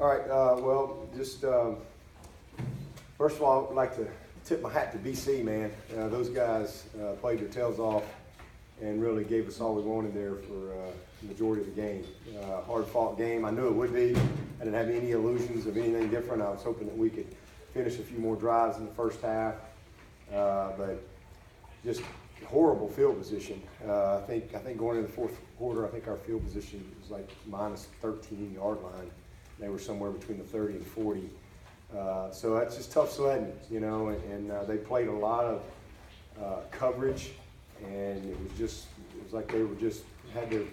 All right, well, just first of all, I'd like to tip my hat to BC, man. Those guys played their tails off and really gave us all we wanted there for the majority of the game. Hard-fought game. I knew it would be. I didn't have any illusions of anything different. I was hoping that we could finish a few more drives in the first half, but just horrible field position. I think going into the fourth quarter, I think our field position was like minus 13-yard line. They were somewhere between the 30 and 40. So that's just tough sledding, you know, and they played a lot of coverage, and it was like they were just had their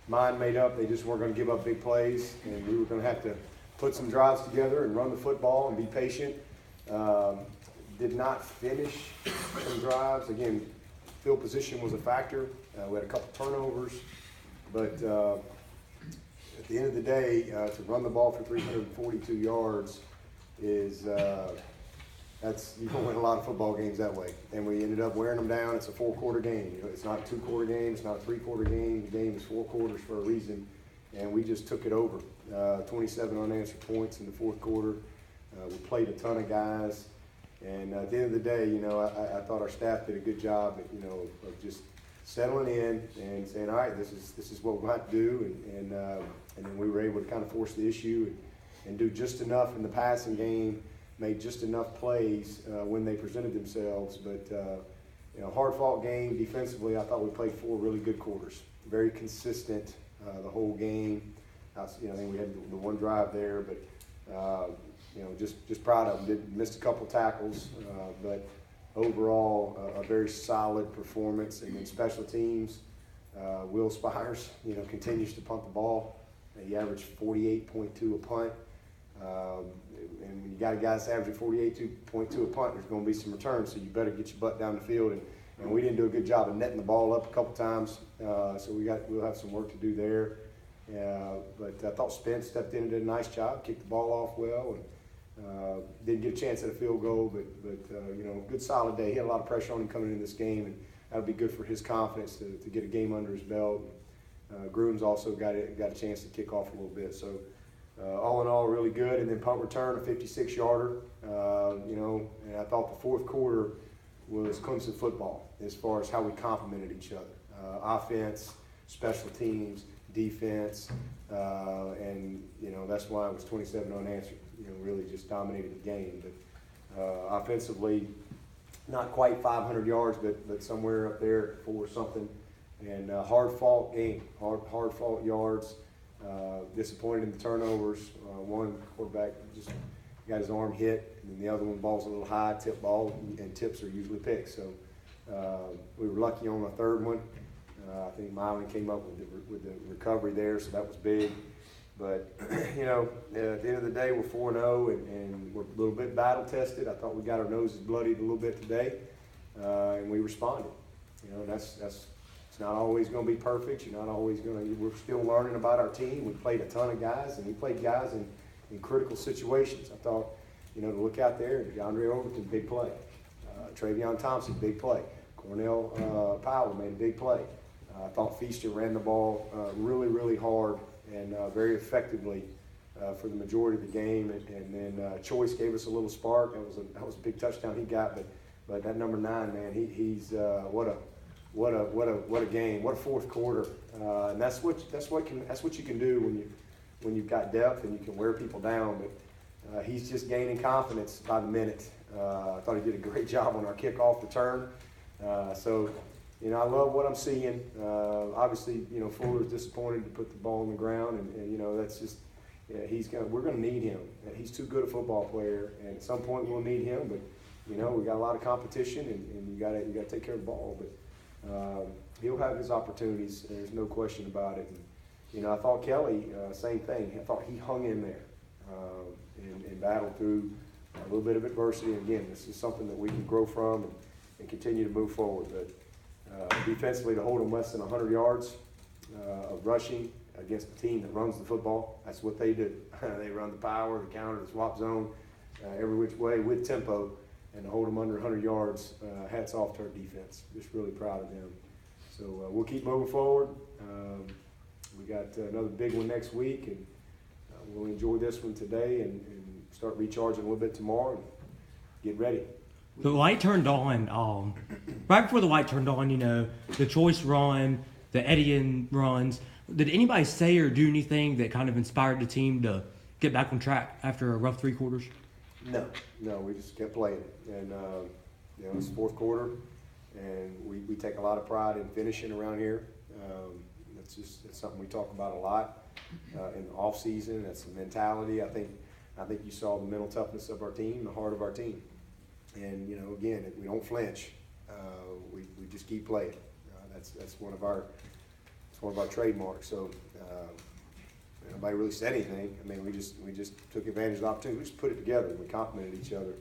mind made up. They just weren't going to give up big plays, and we were going to have to put some drives together and run the football and be patient. Did not finish some drives. Again, field position was a factor. We had a couple turnovers, but at the end of the day, to run the ball for 342 yards is you don't win a lot of football games that way. And we ended up wearing them down. It's a 4-quarter game. You know, it's not a 2-quarter game. It's not a 3-quarter game. The game is 4 quarters for a reason, and we just took it over. 27 unanswered points in the fourth quarter. We played a ton of guys. And at the end of the day, you know, I thought our staff did a good job, of just settling in and saying, all right, this is what we have to do, and then we were able to kind of force the issue and do just enough in the passing game, made just enough plays when they presented themselves. But hard-fought game defensively. I thought we played 4 really good quarters, very consistent the whole game. I think we had the one drive there, but. Just proud of them. Missed a couple tackles, but overall a very solid performance. And then special teams, Will Spires, continues to punt the ball. He averaged 48.2 a punt. And when you got a guy that's averaging 48.2 a punt, there's going to be some returns, so you better get your butt down the field. And we didn't do a good job of netting the ball up a couple times, so we'll have some work to do there. But I thought Spence stepped in and did a nice job, kicked the ball off well, and didn't get a chance at a field goal, but good solid day. He had a lot of pressure on him coming into this game, and that'll be good for his confidence to get a game under his belt. Grooms also got a chance to kick off a little bit. So all in all, really good. And then punt return, a 56-yarder. And I thought the fourth quarter was Clemson football as far as how we complemented each other. Offense, special teams, defense, and that's why it was 27 unanswered. Really just dominated the game. But offensively, not quite 500 yards, but somewhere up there for something. And hard-fought game, hard-fought yards. Disappointed in the turnovers. One quarterback just got his arm hit, and then the other one ball's a little high, tip ball, and tips are usually picked. So we were lucky on the third one. I think Miley came up with the recovery there, so that was big. But, at the end of the day, we're 4-0, and we're a little bit battle-tested. I thought we got our noses bloodied a little bit today, and we responded. It's not always going to be perfect. We're still learning about our team. We played a ton of guys, and we played guys in critical situations. I thought, to look out there, DeAndre Overton, big play. Travion Thompson, big play. Cornell Powell made a big play. I thought Feaster ran the ball really, really hard and very effectively for the majority of the game. And then Choice gave us a little spark. That was a big touchdown he got. But that number 9, man, he's what a game, what a fourth quarter. And that's what you can do when you've got depth and you can wear people down. But he's just gaining confidence by the minute. I thought he did a great job on our kickoff return. I love what I'm seeing. Obviously, Fuller's disappointed to put the ball on the ground, and that's just we're going to need him. He's too good a football player, and at some point we'll need him. But we got a lot of competition, and you got to take care of the ball. But he'll have his opportunities. There's no question about it. And, I thought Kelly, same thing. I thought he hung in there and battled through a little bit of adversity. And again, this is something that we can grow from and continue to move forward. But defensively, to hold them less than 100 yards of rushing against a team that runs the football, that's what they do. They run the power, the counter, the swap zone, every which way with tempo, and to hold them under 100 yards, hats off to our defense. Just really proud of them. So we'll keep moving forward. We got another big one next week, and we'll enjoy this one today and start recharging a little bit tomorrow and get ready. The light turned on, right before the light turned on, the choice run, the eddying runs. Did anybody say or do anything that kind of inspired the team to get back on track after a rough 3 quarters? No, we just kept playing. And, it's fourth quarter, and we take a lot of pride in finishing around here. It's something we talk about a lot in the off season. That's the mentality. I think you saw the mental toughness of our team, the heart of our team. And, again, we don't flinch. We just keep playing. That's one of our trademarks. So nobody really said anything. I mean, we just took advantage of the opportunity. We just put it together. We complimented each other.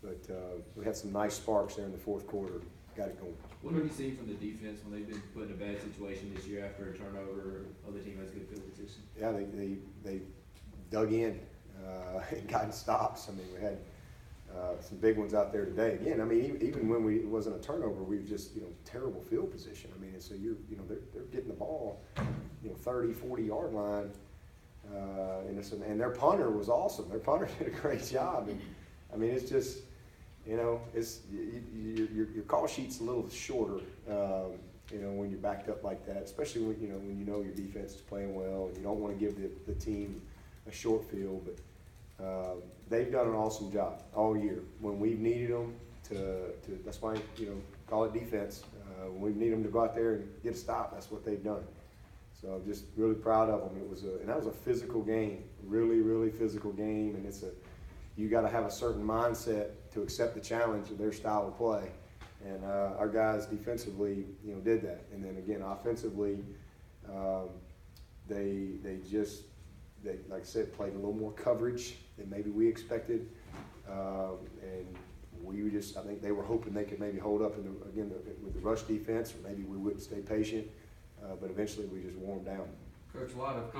But we had some nice sparks there in the fourth quarter. Got it going. What have you seen from the defense when they've been put in a bad situation this year after a turnover? Other team has good field position. Yeah, they dug in and got stops. I mean, we had some big ones out there today. Again, I mean, even when it wasn't a turnover, we were just terrible field position. I mean, and so they're getting the ball 30, 40-yard line, and their punter was awesome. Their punter did a great job. And I mean, it's just it's your call sheet's a little shorter. When you're backed up like that, especially when your defense is playing well, and you don't want to give the team a short field, but they've done an awesome job all year. When we've needed them that's why call it defense. When we need them to go out there and get a stop, that's what they've done. So I'm just really proud of them. That was a physical game, really, really physical game, and you got to have a certain mindset to accept the challenge of their style of play. And our guys defensively, did that. And then again, offensively, they like I said, played a little more coverage than maybe we expected. And I think they were hoping they could maybe hold up with the rush defense, or maybe we wouldn't stay patient. But eventually we just wore them down. Coach, a lot of